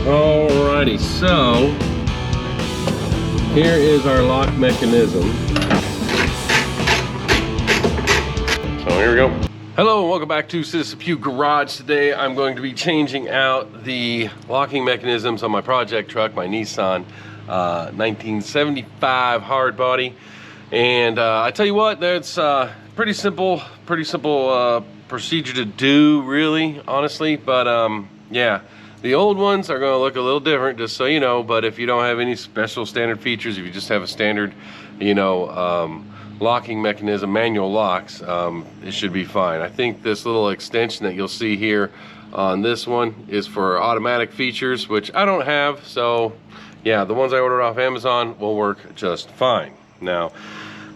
Alrighty, so here is our lock mechanism. So here we go. Hello and welcome back to Citizen Pew Garage. Today I'm going to be changing out the locking mechanisms on my project truck, my Nissan 1975 Hardbody. And I tell you what, that's pretty simple procedure to do, really, honestly. But yeah. The old ones are going to look a little different, just so you know, but if you don't have any special standard features, if you just have a standard, you know, locking mechanism, manual locks, it should be fine. I think this little extension that you'll see here on this one is for automatic features, which I don't have, so yeah, the ones I ordered off Amazon will work just fine. Now,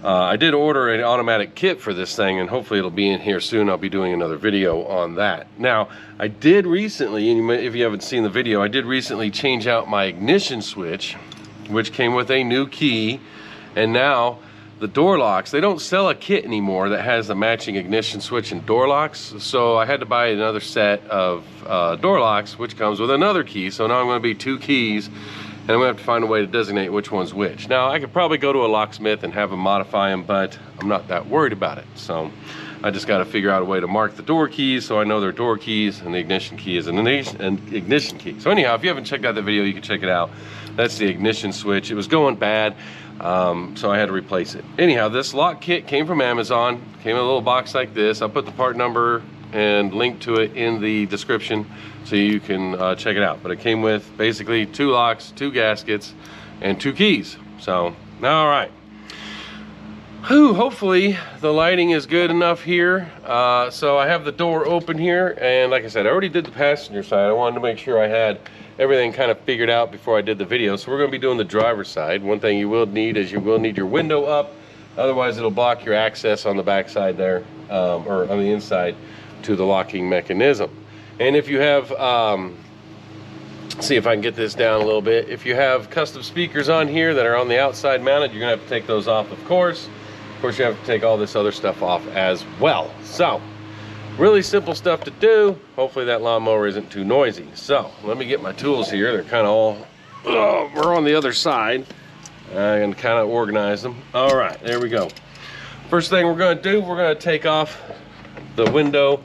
I did order an automatic kit for this thing, and hopefully it'll be in here soon. I'll be doing another video on that. Now, I did recently, and if you haven't seen the video, I did recently change out my ignition switch, which came with a new key, and now the door locks, they don't sell a kit anymore that has the matching ignition switch and door locks, so I had to buy another set of door locks, which comes with another key, so now I'm going to be 2 keys. And I'm going to have to find a way to designate which one's which. Now, I could probably go to a locksmith and have them modify them, but I'm not that worried about it. So I just got to figure out a way to mark the door keys so I know they're door keys, and the ignition key is an ignition key. So anyhow, if you haven't checked out the video, you can check it out. That's the ignition switch. It was going bad, so I had to replace it. Anyhow, this lock kit came from Amazon. Came in a little box like this. I'll put the part number and link to it in the description so you can check it out. But it came with basically 2 locks, 2 gaskets, and 2 keys. So, all right. Whew, hopefully the lighting is good enough here. So I have the door open here, and like I said, I already did the passenger side. I wanted to make sure I had everything kind of figured out before I did the video. So we're going to be doing the driver's side. One thing you will need is you will need your window up. Otherwise, it'll block your access on the back side there, or on the inside, to the locking mechanism. And if you have, see if I can get this down a little bit. If you have custom speakers on here that are on the outside mounted, you're gonna have to take those off, of course. Of course, you have to take all this other stuff off as well. So, really simple stuff to do. Hopefully that lawnmower isn't too noisy. So, let me get my tools here. They're kind of all, we're on the other side. I'm gonna kind of organize them. All right, there we go. First thing we're gonna do, we're gonna take off the window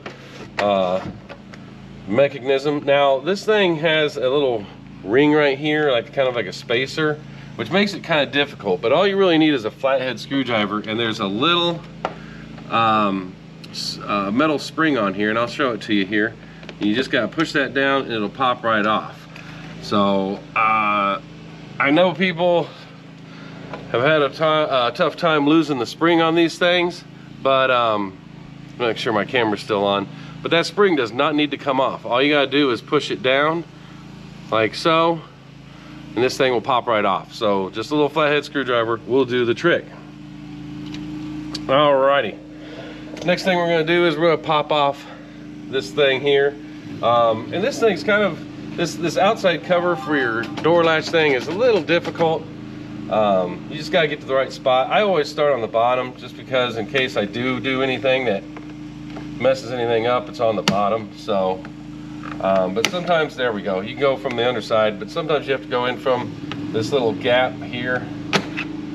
mechanism. Now this thing has a little ring right here, like kind of like a spacer, which makes it kind of difficult, but all you really need is a flathead screwdriver, and there's a little metal spring on here, and I'll show it to you here. You just got to push that down and it'll pop right off. So I know people have had a tough time losing the spring on these things, but make sure my camera's still on, but that spring does not need to come off. All you got to do is push it down like so, and this thing will pop right off. So just a little flathead screwdriver will do the trick. Alrighty, next thing we're going to do is we're going to pop off this thing here, and this thing's kind of, this outside cover for your door latch thing is a little difficult. You just got to get to the right spot. I always start on the bottom, just because in case I do anything that messes anything up, it's on the bottom. So but sometimes, there we go, you can go from the underside, but sometimes you have to go in from this little gap here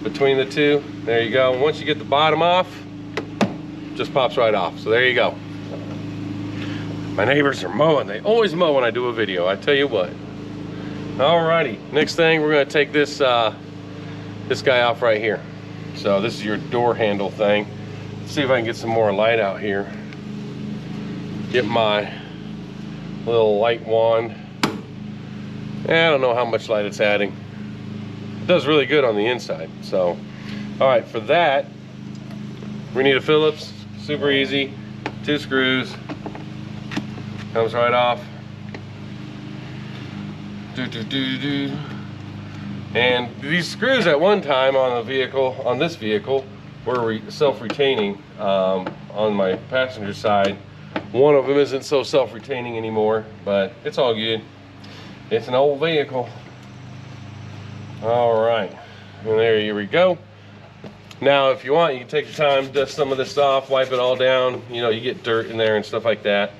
between the two. There you go. Once you get the bottom off, it just pops right off. So there you go. My neighbors are mowing. They always mow when I do a video, I tell you what. Alrighty, next thing, we're going to take this this guy off right here. So this is your door handle thing. Let's see if I can get some more light out here. Get my little light wand. I don't know how much light it's adding. It does really good on the inside. So, all right, for that, we need a Phillips. Super easy. 2 screws. Comes right off. And these screws at one time on the vehicle, on this vehicle, were self-retaining on my passenger side. One of them isn't so self-retaining anymore, but it's all good. It's an old vehicle. All right, and there we go. Now, if you want, you can take your time, dust some of this off, wipe it all down. You know, you get dirt in there and stuff like that,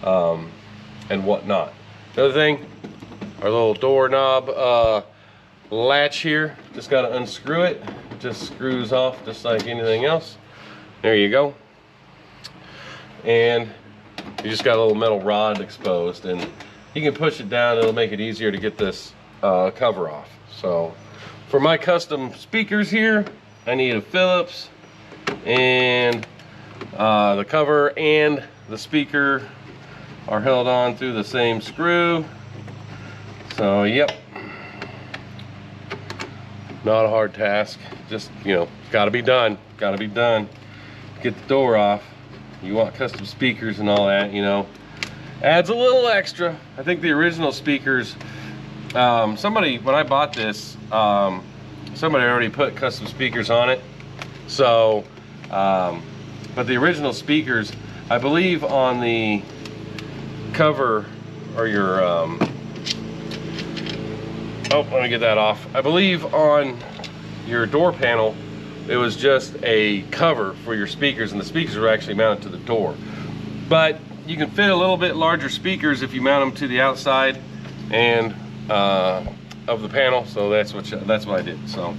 and whatnot. The other thing, our little doorknob latch here. Just got to unscrew it. It just screws off just like anything else. There you go. And you just got a little metal rod exposed, and you can push it down. It'll make it easier to get this cover off. So for my custom speakers here, I need a Phillips, and the cover and the speaker are held on through the same screw. So yep, not a hard task. Just, you know, gotta be done. Gotta be done. Get the door off. You want custom speakers and all that, you know. Adds a little extra. I think the original speakers, somebody, when I bought this, somebody already put custom speakers on it. So, but the original speakers, I believe on the cover, or your, oh, let me get that off. I believe on your door panel, it was just a cover for your speakers, and the speakers were actually mounted to the door. But you can fit a little bit larger speakers if you mount them to the outside and of the panel. So that's what I did. So, all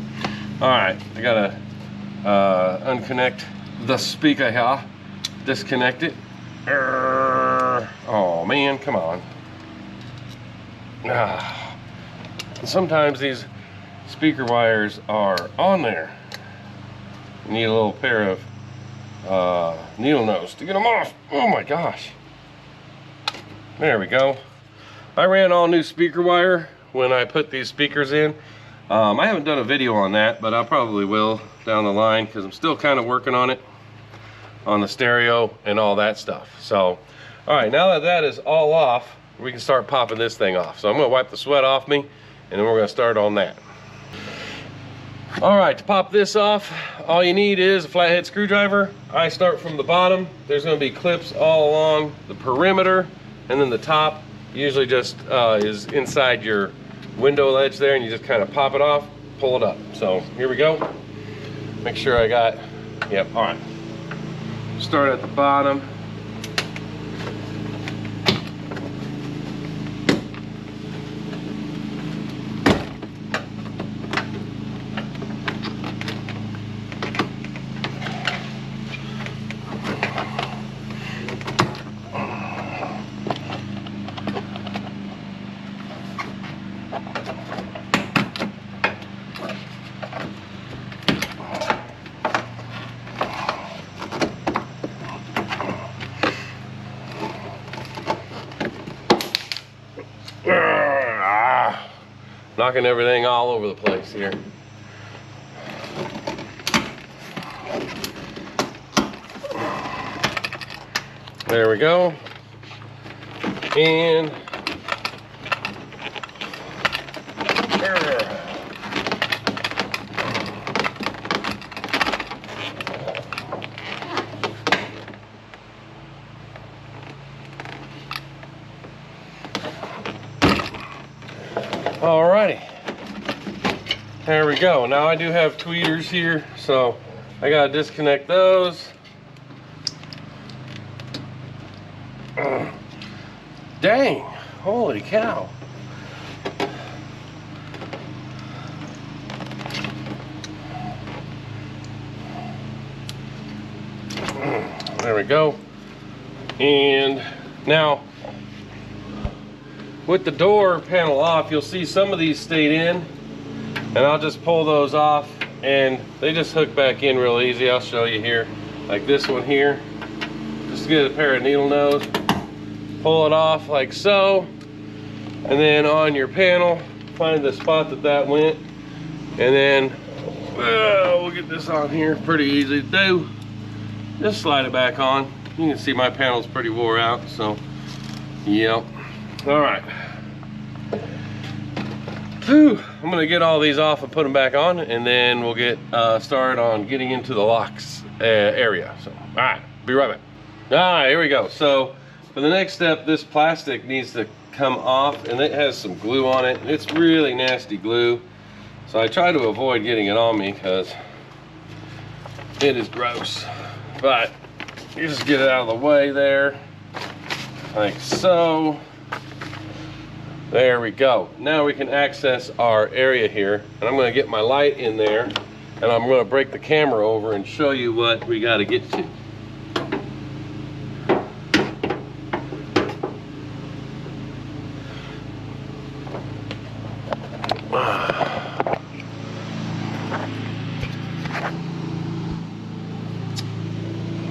right, I gotta unconnect the speaker here, disconnect it. Oh man, come on. Sometimes these speaker wires are on there. You need a little pair of needle nose to get them off. Oh my gosh. There we go. I ran all new speaker wire when I put these speakers in. I haven't done a video on that, but I probably will down the line, because I'm still kind of working on it, on the stereo and all that stuff. So, all right, now that that is all off, we can start popping this thing off. So I'm gonna wipe the sweat off me, and then we're gonna start on that. All right, to pop this off, all you need is a flathead screwdriver. I start from the bottom. There's gonna be clips all along the perimeter, and then the top usually just is inside your window ledge there, and you just kind of pop it off, pull it up. So here we go. Make sure I got, yep, all right. Start at the bottom. Knocking everything all over the place here. There we go. And alrighty, there we go. Now I do have tweeters here, so I gotta disconnect those. Dang, holy cow. There we go. And now, with the door panel off, you'll see some of these stayed in, and I'll just pull those off, and they just hook back in real easy. I'll show you here, like this one here. Just get a pair of needle nose, pull it off like so, and then on your panel, find the spot that went, and then we'll get this on here. Pretty easy to do. Just slide it back on. You can see my panel's pretty wore out, so yep. All right. Whew. I'm gonna get all these off and put them back on, and then we'll get started on getting into the locks area. So, all right, be right back. All right, here we go. So for the next step, this plastic needs to come off, and it has some glue on it. It's really nasty glue. So I try to avoid getting it on me because it is gross. But you just get it out of the way there, like so. There we go. Now we can access our area here, and I'm going to get my light in there, and I'm going to break the camera over and show you what we got to get to.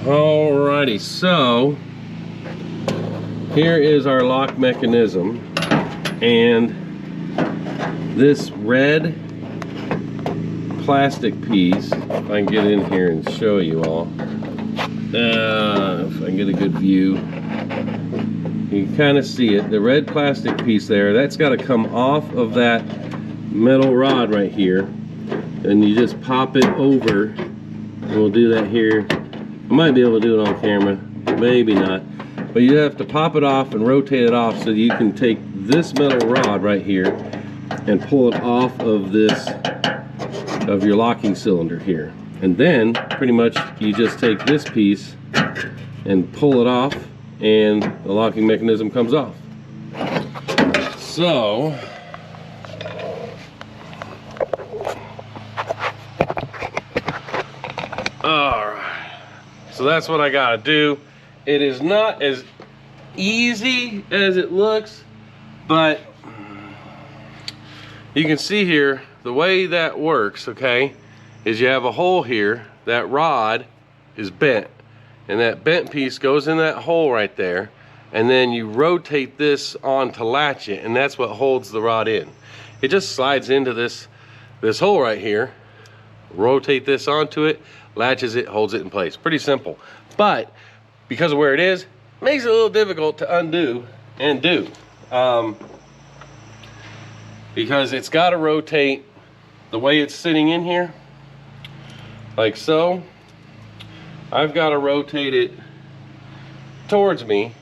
Alrighty, so here is our lock mechanism, and this red plastic piece, if I can get in here and show you all, if I can get a good view, you can kind of see it. The red plastic piece there, that's got to come off of that metal rod right here, and you just pop it over. We'll do that here. I might be able to do it on camera, maybe not, but you have to pop it off and rotate it off so you can take this metal rod right here and pull it off of this, of your locking cylinder here. And then pretty much you just take this piece and pull it off, and the locking mechanism comes off. So so that's what I gotta do. It is not as easy as it looks, but you can see here the way that works, okay, is you have a hole here. That rod is bent, and that bent piece goes in that hole right there, and then you rotate this on to latch it, and that's what holds the rod in. It just slides into this hole right here, rotate this onto it, latches it, holds it in place. Pretty simple, but because of where it is, it makes it a little difficult to undo and do, because it's got to rotate the way it's sitting in here, like so. I've got to rotate it towards me,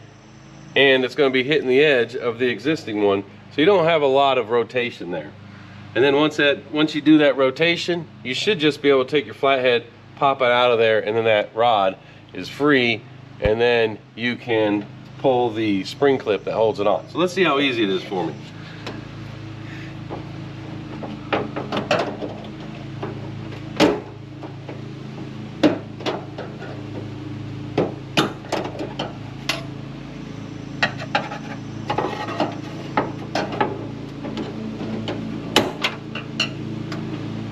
and it's going to be hitting the edge of the existing one, so you don't have a lot of rotation there. And then once you do that rotation, you should just be able to take your flathead, pop it out of there, and then that rod is free, and then you can pull the spring clip that holds it on. So let's see how easy it is for me.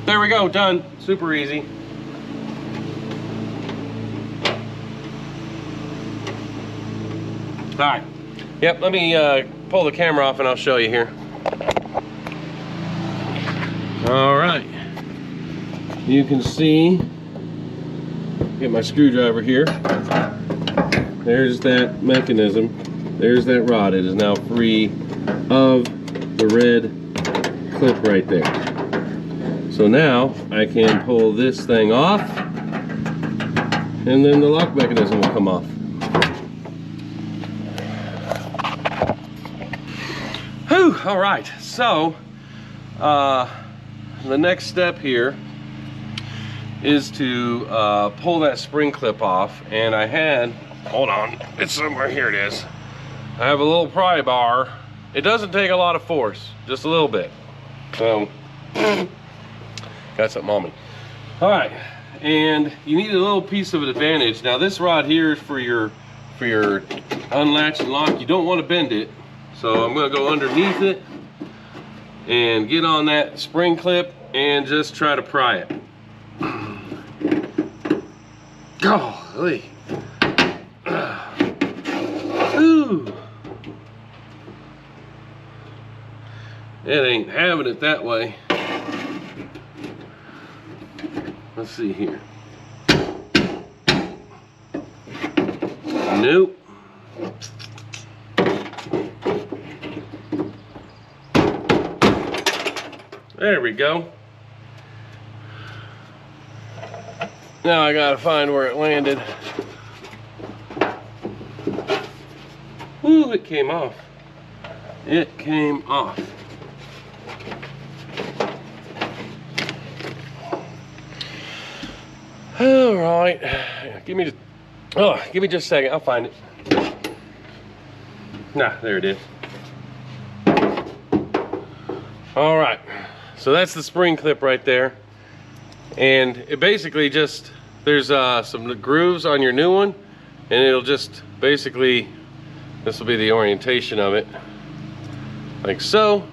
There we go, done. Super easy. All right. Yep, let me pull the camera off and I'll show you here. All right. You can see, get my screwdriver here. There's that mechanism. There's that rod. It is now free of the red clip right there. So now I can pull this thing off, and then the lock mechanism will come off. Whew, all right, so the next step here is to pull that spring clip off, and I had, hold on, it's somewhere, here it is. I have a little pry bar. It doesn't take a lot of force, just a little bit. So, got something on me. All right, and you need a little piece of advantage. Now this rod here is for your unlatch and lock. You don't want to bend it, so I'm going to go underneath it and get on that spring clip and just try to pry it. Golly. Ooh. It ain't having it that way. Let's see here. Nope. There we go. Now I gotta find where it landed. Ooh, it came off. It came off. All right, give me just a second. I'll find it. Nah, there it is. All right, so that's the spring clip right there. And it basically just, there's some grooves on your new one, and it'll just basically, this will be the orientation of it, like so,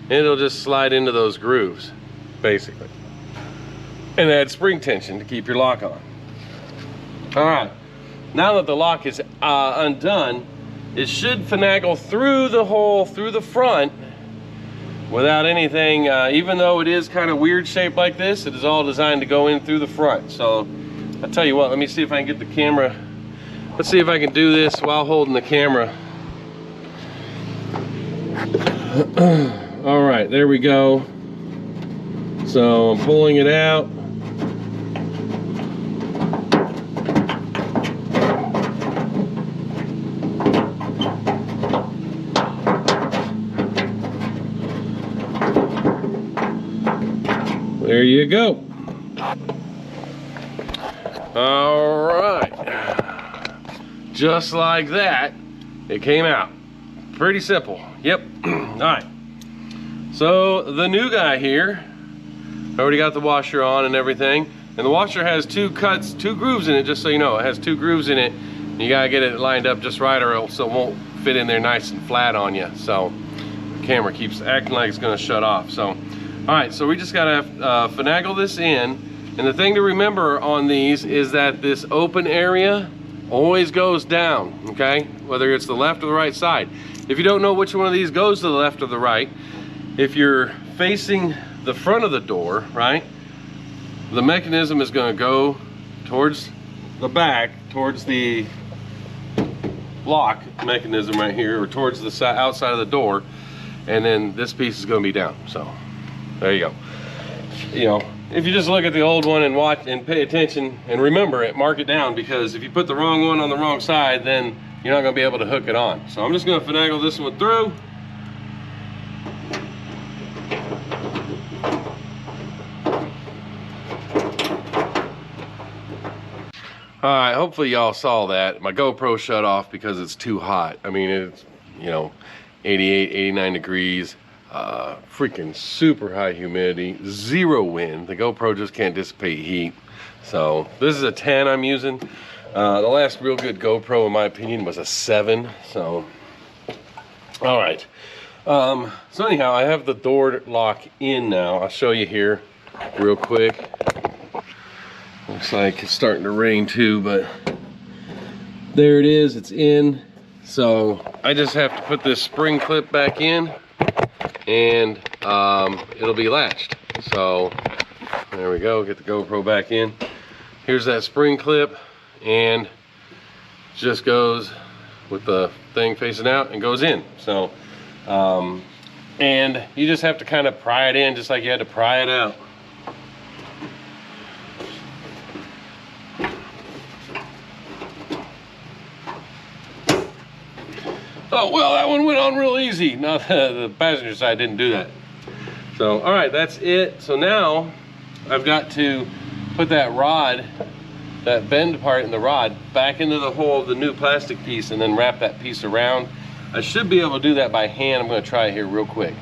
and it'll just slide into those grooves, basically. And add spring tension to keep your lock on. All right, now that the lock is undone, it should finagle through the hole, through the front, without anything, even though it is kind of weird shaped like this, it is all designed to go in through the front. So I'll tell you what, let me see if I can get the camera. Let's see if I can do this while holding the camera. All right, there we go. So I'm pulling it out. There you go. All right. Just like that, it came out. Pretty simple. Yep. All right. So the new guy here, I already got the washer on and everything. And the washer has two grooves in it, just so you know. It has two grooves in it. You gotta get it lined up just right, or else it won't fit in there nice and flat on you. So the camera keeps acting like it's gonna shut off. So all right, so we just gotta finagle this in. And the thing to remember on these is that this open area always goes down, okay? Whether it's the left or the right side. If you don't know which one of these goes to the left or the right, if you're facing the front of the door, right, the mechanism is gonna go towards the back, towards the lock mechanism right here, or towards the outside of the door, and then this piece is gonna be down, so. There you go. You know, if you just look at the old one and watch and pay attention and remember it, mark it down, because if you put the wrong one on the wrong side, then you're not gonna be able to hook it on. So I'm just gonna finagle this one through. All right, hopefully y'all saw that. My GoPro shut off because it's too hot. I mean, it's, you know, 88, 89 degrees. Freaking super high humidity, zero wind. The GoPro just can't dissipate heat. So this is a 10 I'm using. The last real good GoPro, in my opinion, was a 7. So, all right. So anyhow, I have the door lock in now. I'll show you here real quick. Looks like it's starting to rain too, but there it is, it's in. So I just have to put this spring clip back in, and it'll be latched. So there we go, get the GoPro back in. Here's that spring clip, and just goes with the thing facing out and goes in. So and you just have to kind of pry it in just like you had to pry it out. Oh, well, that one went on real easy. Now the passenger side didn't do that. So, all right, that's it. So now I've got to put that rod, that bend part in the rod, back into the hole of the new plastic piece and then wrap that piece around. I should be able to do that by hand. I'm gonna try it here real quick.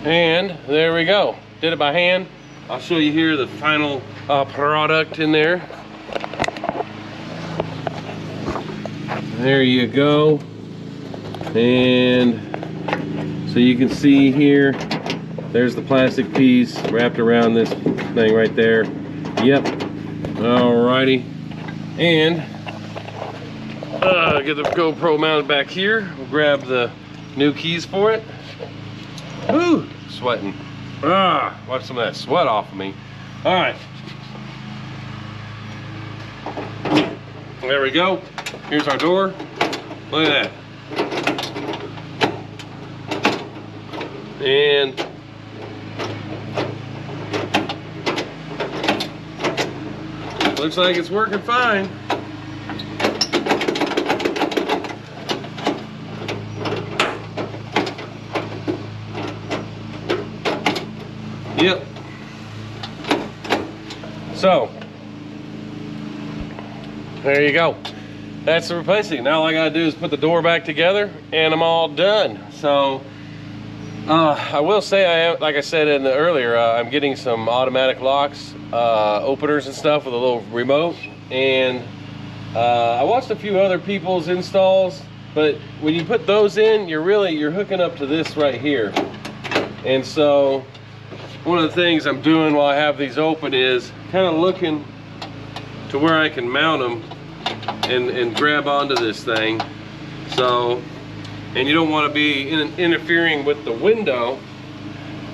And there we go. Did it by hand. I'll show you here the final product in there. There you go. And so you can see here, there's the plastic piece wrapped around this thing right there. Yep. Alrighty. And get the GoPro mounted back here. We'll grab the new keys for it. Woo! Sweating. Wipe some of that sweat off of me. All right. There we go. Here's our door. Look at that. And looks like it's working fine. Yep. So there you go. That's the replacing. Now all I gotta do is put the door back together and I'm all done. So I will say, like I said in the earlier, I'm getting some automatic locks, openers and stuff with a little remote. And I watched a few other people's installs, but when you put those in, you're hooking up to this right here. And so one of the things I'm doing while I have these open is kind of looking to where I can mount them and grab onto this thing. So, and you don't want to be interfering with the window.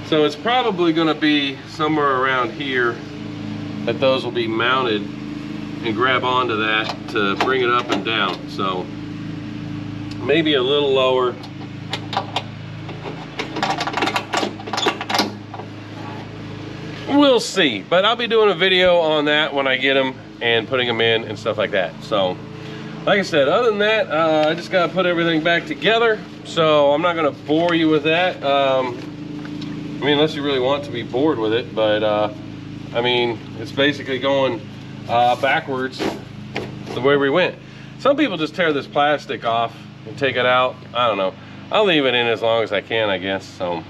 So it's probably going to be somewhere around here that those will be mounted, and grab onto that to bring it up and down. So maybe a little lower. We'll see, but I'll be doing a video on that when I get them and putting them in and stuff like that. So like I said, other than that, I just gotta put everything back together. So I'm not gonna bore you with that. I mean, unless you really want to be bored with it, but I mean, it's basically going backwards the way we went. Some people just tear this plastic off and take it out. I don't know. I'll leave it in as long as I can, I guess. So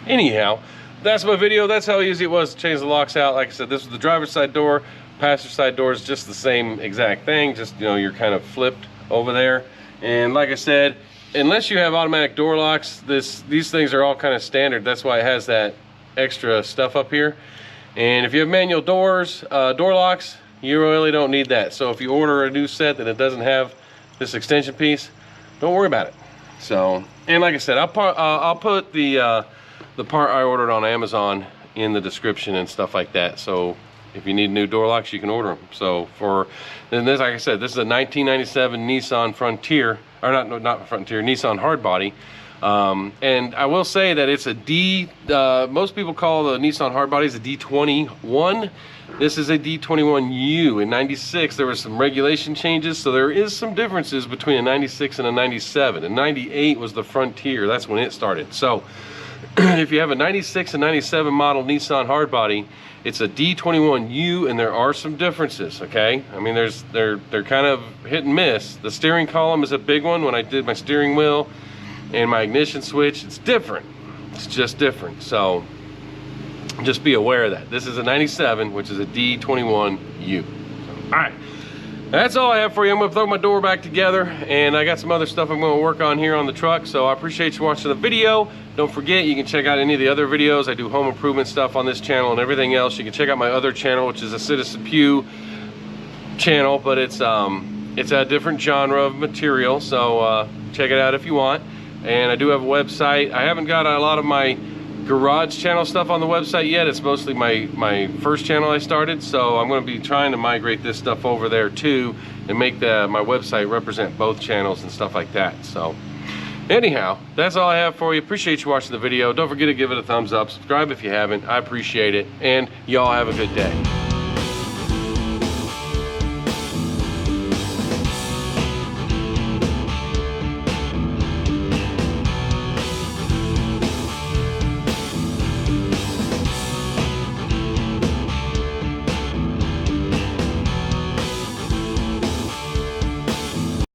anyhow, that's my video. That's how easy it was to change the locks out. Like I said, this was the driver's side door. Passenger side door is just the same exact thing, just, you know, you're kind of flipped over there. And like I said, unless you have automatic door locks, these things are all kind of standard. That's why it has that extra stuff up here. And if you have manual doors, door locks, you really don't need that. So if you order a new set that it doesn't have this extension piece, don't worry about it. So, and like I said, I'll put the part I ordered on Amazon in the description and stuff like that. So if you need new door locks, you can order them. So and this, like I said, this is a 1997 Nissan Frontier, or not Frontier, Nissan Hardbody. And I will say that it's a most people call the Nissan Hardbodies a D21. This is a D21U. In 96, there were some regulation changes, so there is some differences between a 96 and a 97. And 98 was the Frontier. That's when it started. So if you have a 96 and 97 model Nissan Hardbody, it's a D21U, and there are some differences, okay? I mean, they're kind of hit and miss. The steering column is a big one. When I did my steering wheel and my ignition switch, it's different. It's just different. So just be aware of that. This is a 97, which is a D21U. All right. That's all I have for you. I'm gonna throw my door back together, and I got some other stuff I'm gonna work on here on the truck. So I appreciate you watching the video. Don't forget, you can check out any of the other videos. I do home improvement stuff on this channel and everything else. You can check out my other channel, which is a Citizen Pew channel, but it's a different genre of material. So check it out if you want. And I do have a website. I haven't got a lot of my garage channel stuff on the website yet. It's mostly my first channel I started, so I'm going to be trying to migrate this stuff over there too and make my website represent both channels and stuff like that. So anyhow, that's all I have for you. Appreciate you watching the video. Don't forget to give it a thumbs up, subscribe if you haven't. I appreciate it, and y'all have a good day.